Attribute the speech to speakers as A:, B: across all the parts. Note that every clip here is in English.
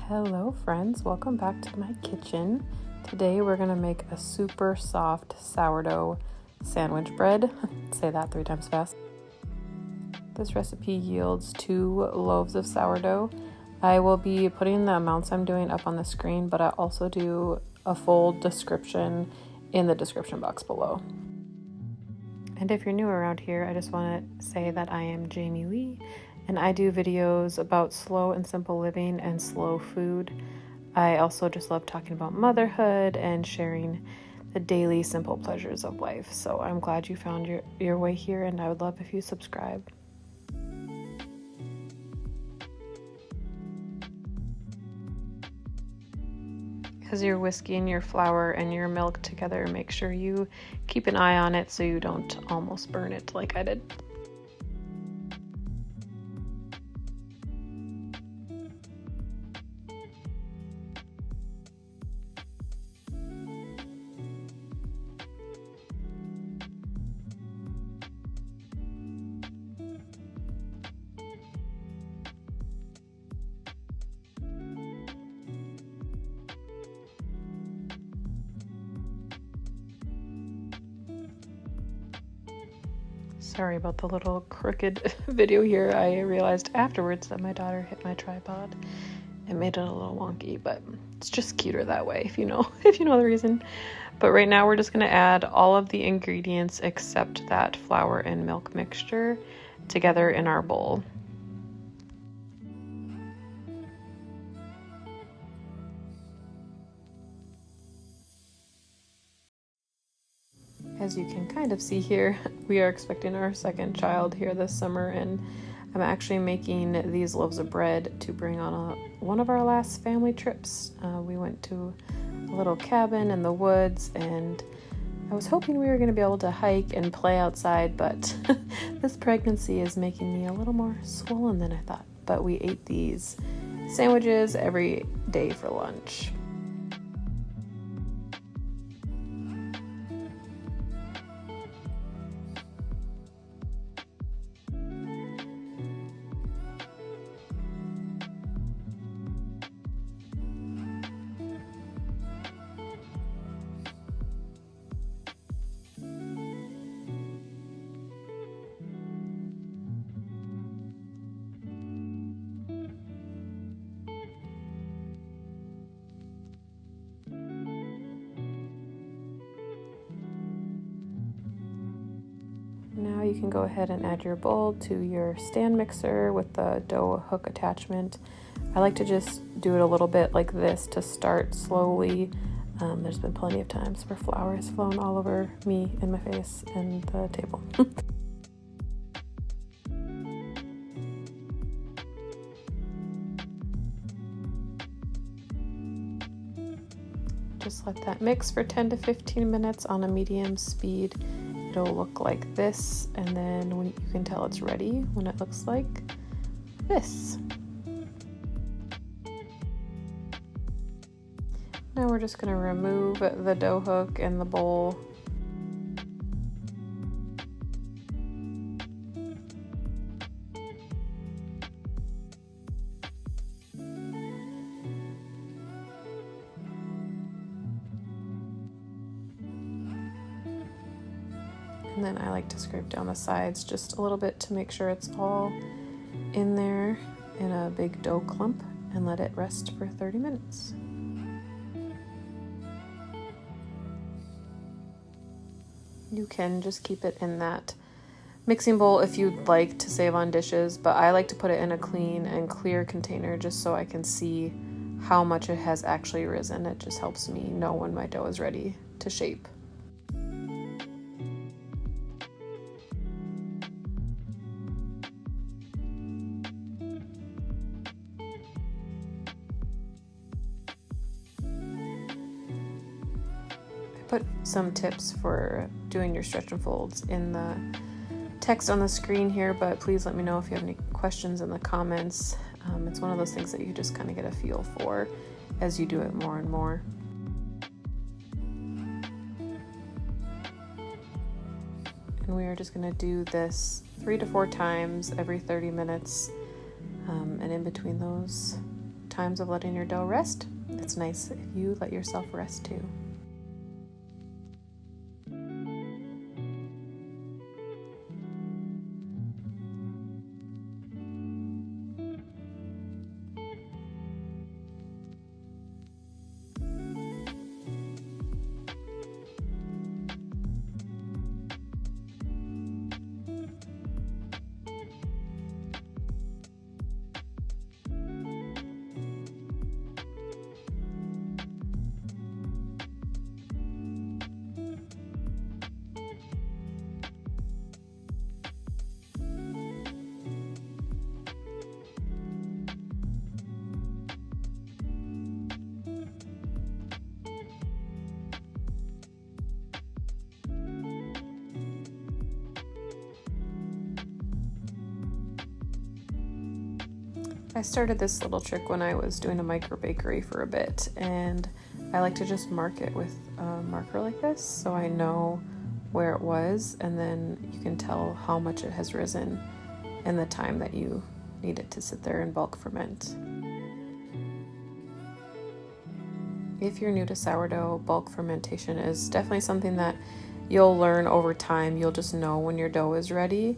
A: Hello friends, welcome back to my kitchen. Today we're gonna make a super soft sourdough sandwich bread. Say that 3 times fast. This recipe yields 2 loaves of sourdough. I will be putting the amounts I'm doing up on the screen, but I also do a full description in the description box below. And if you're new around here, I just want to say that I am JamieLee, and I do videos about slow and simple living and slow food. I also just love talking about motherhood and sharing the daily simple pleasures of life. So I'm glad you found your way here, and I would love if you subscribe. As you're whisking your flour and your milk together, make sure you keep an eye on it so you don't almost burn it like I did. Sorry about the little crooked video here. I realized afterwards that my daughter hit my tripod and made it a little wonky, but it's just cuter that way if you know the reason. But right now we're just going to add all of the ingredients except that flour and milk mixture together in our bowl. As you can kind of see here, we are expecting our second child here this summer, and I'm actually making these loaves of bread to bring on one of our last family trips. We went to a little cabin in the woods, and I was hoping we were going to be able to hike and play outside, but this pregnancy is making me a little more swollen than I thought. But we ate these sandwiches every day for lunch. Now you can go ahead and add your bowl to your stand mixer with the dough hook attachment. I like to just do it a little bit like this to start slowly. There's been plenty of times where flour has flown all over me and my face and the table. Just let that mix for 10 to 15 minutes on a medium speed. It'll look like this, and then you can tell it's ready when it looks like this. Now we're just going to remove the dough hook and the bowl. And then I like to scrape down the sides just a little bit to make sure it's all in there in a big dough clump, and let it rest for 30 minutes. You can just keep it in that mixing bowl if you'd like to save on dishes, but I like to put it in a clean and clear container just so I can see how much it has actually risen. It just helps me know when my dough is ready to shape. Put some tips for doing your stretch and folds in the text on the screen here, but please let me know if you have any questions in the comments. It's one of those things that you just kind of get a feel for as you do it more and more. And we are just going to do this 3 to 4 times every 30 minutes, and in between those times of letting your dough rest, it's nice if you let yourself rest too. I started this little trick when I was doing a micro bakery for a bit, and I like to just mark it with a marker like this so I know where it was, and then you can tell how much it has risen in the time that you need it to sit there and bulk ferment. If you're new to sourdough, bulk fermentation is definitely something that you'll learn over time. You'll just know when your dough is ready.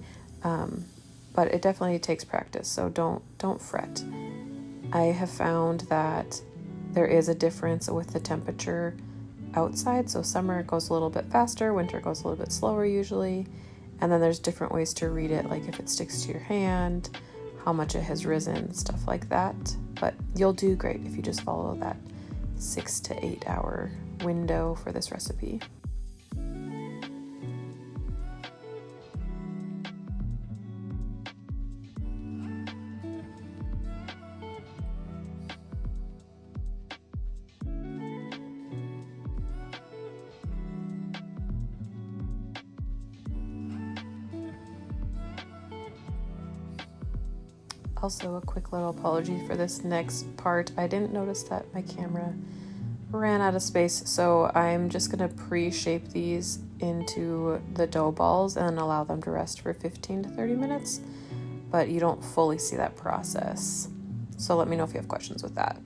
A: But it definitely takes practice, so don't fret. I have found that there is a difference with the temperature outside. So summer it goes a little bit faster, winter goes a little bit slower usually. And then there's different ways to read it, like if it sticks to your hand, how much it has risen, stuff like that. But you'll do great if you just follow that 6 to 8 hour window for this recipe. Also, a quick little apology for this next part. I didn't notice that my camera ran out of space, so I'm just gonna pre-shape these into the dough balls and allow them to rest for 15 to 30 minutes, but you don't fully see that process. So let me know if you have questions with that.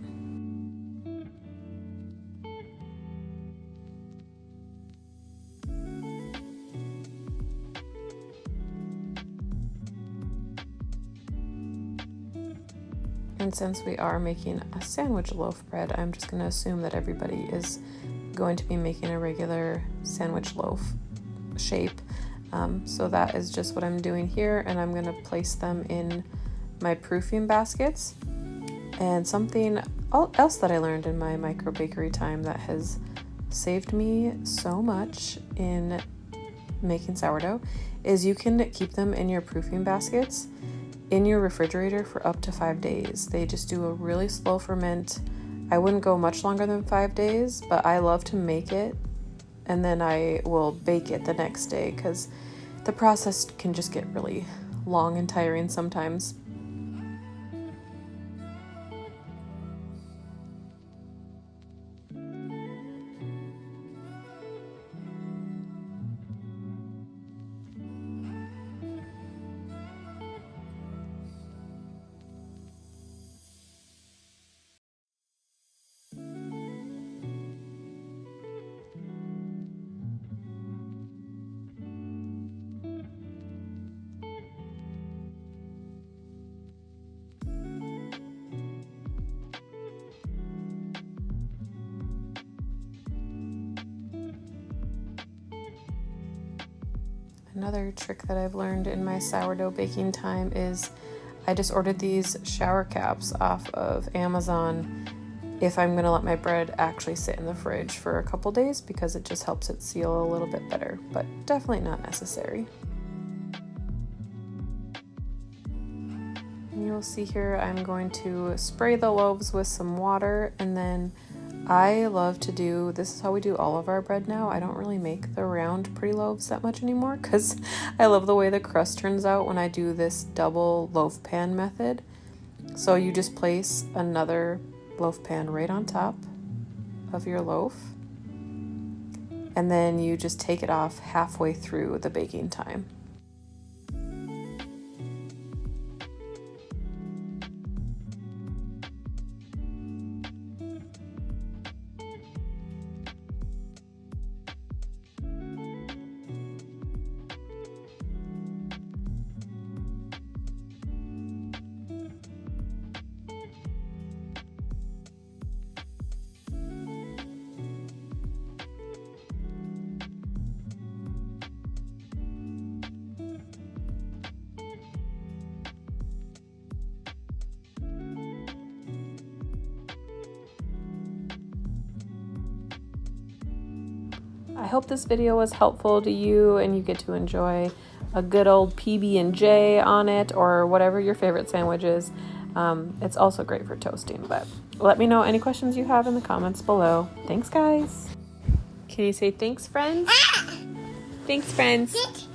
A: And since we are making a sandwich loaf bread, I'm just going to assume that everybody is going to be making a regular sandwich loaf shape. So that is just what I'm doing here, and I'm going to place them in my proofing baskets. And something else that I learned in my micro bakery time that has saved me so much in making sourdough is you can keep them in your proofing baskets in your refrigerator for up to 5 days. They just do a really slow ferment. I wouldn't go much longer than 5 days, but I love to make it and then I will bake it the next day because the process can just get really long and tiring sometimes. Another trick that I've learned in my sourdough baking time is I just ordered these shower caps off of Amazon if I'm going to let my bread actually sit in the fridge for a couple days because it just helps it seal a little bit better, but definitely not necessary. And you'll see here I'm going to spray the loaves with some water, and then I love to do, this is how we do all of our bread now. I don't really make the round pretty loaves that much anymore because I love the way the crust turns out when I do this double loaf pan method. So you just place another loaf pan right on top of your loaf, and then you just take it off halfway through the baking time. I hope this video was helpful to you and you get to enjoy a good old PB&J on it, or whatever your favorite sandwich is. It's also great for toasting, but let me know any questions you have in the comments below. Thanks, guys. Can you say thanks, friends? Thanks, friends.